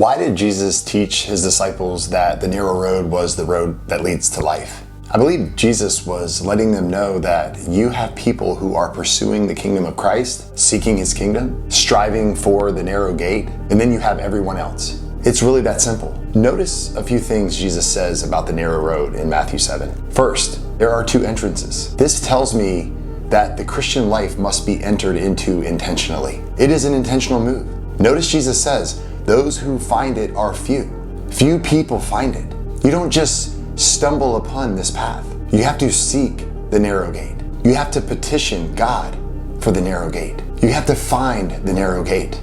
Why did Jesus teach his disciples that the narrow road was the road that leads to life? I believe Jesus was letting them know that you have people who are pursuing the kingdom of Christ, seeking his kingdom, striving for the narrow gate, and then you have everyone else. It's really that simple. Notice a few things Jesus says about the narrow road in Matthew 7. First, there are two entrances. This tells me that the Christian life must be entered into intentionally. It is an intentional move. Notice Jesus says, those who find it are few. Few people find it. You don't just stumble upon this path. You have to seek the narrow gate. You have to petition God for the narrow gate. You have to find the narrow gate.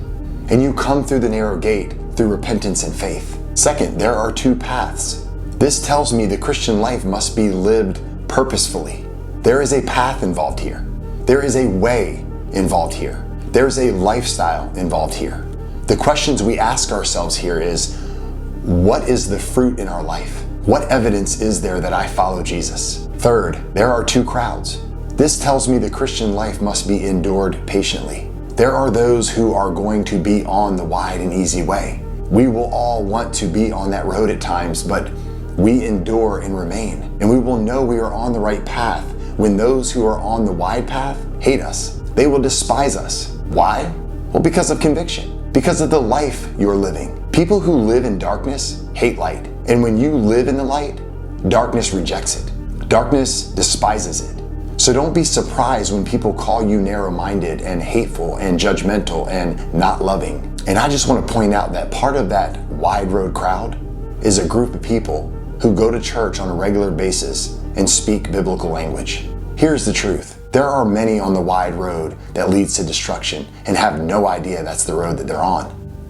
And you come through the narrow gate through repentance and faith. Second, there are two paths. This tells me the Christian life must be lived purposefully. There is a path involved here. There is a way involved here. There's a lifestyle involved here. The questions we ask ourselves here is, what is the fruit in our life? What evidence is there that I follow Jesus? Third, there are two crowds. This tells me the Christian life must be endured patiently. There are those who are going to be on the wide and easy way. We will all want to be on that road at times, but we endure and remain. And we will know we are on the right path when those who are on the wide path hate us. They will despise us. Why? Well, because of conviction. Because of the life you're living. People who live in darkness hate light. And when you live in the light, darkness rejects it. Darkness despises it. So don't be surprised when people call you narrow-minded and hateful and judgmental and not loving. And I just want to point out that part of that wide road crowd is a group of people who go to church on a regular basis and speak biblical language. Here's the truth. There are many on the wide road that leads to destruction and have no idea that's the road that they're on.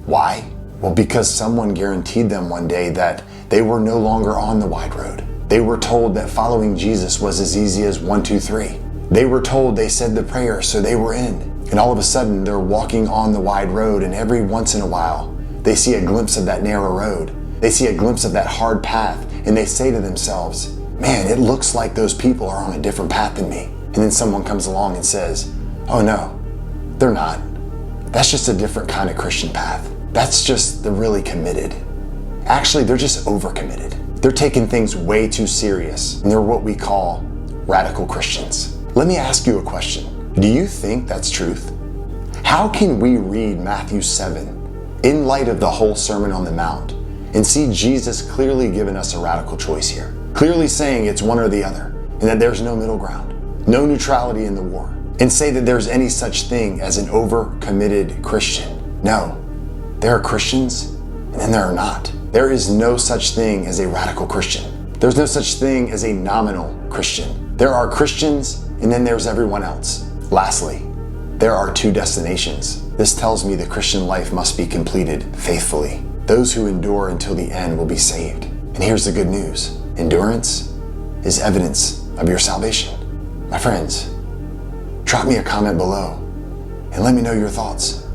Why? Well, because someone guaranteed them one day that they were no longer on the wide road. They were told that following Jesus was as easy as 1, 2, 3. They were told they said the prayer, so they were in. And all of a sudden, they're walking on the wide road, and every once in a while, they see a glimpse of that narrow road. They see a glimpse of that hard path, and they say to themselves, man, it looks like those people are on a different path than me. And then someone comes along and says, oh no, they're not. That's just a different kind of Christian path. That's just the really committed. Actually, they're just overcommitted. They're taking things way too serious, and they're what we call radical Christians. Let me ask you a question. Do you think that's truth? How can we read Matthew 7 in light of the whole Sermon on the Mount and see Jesus clearly giving us a radical choice here? Clearly saying it's one or the other, and that there's no middle ground, no neutrality in the war, and say that there's any such thing as an overcommitted Christian. No, there are Christians, and then there are not. There is no such thing as a radical Christian. There's no such thing as a nominal Christian. There are Christians, and then there's everyone else. Lastly, there are two destinations. This tells me the Christian life must be completed faithfully. Those who endure until the end will be saved. And here's the good news. Endurance is evidence of your salvation. My friends, drop me a comment below and let me know your thoughts.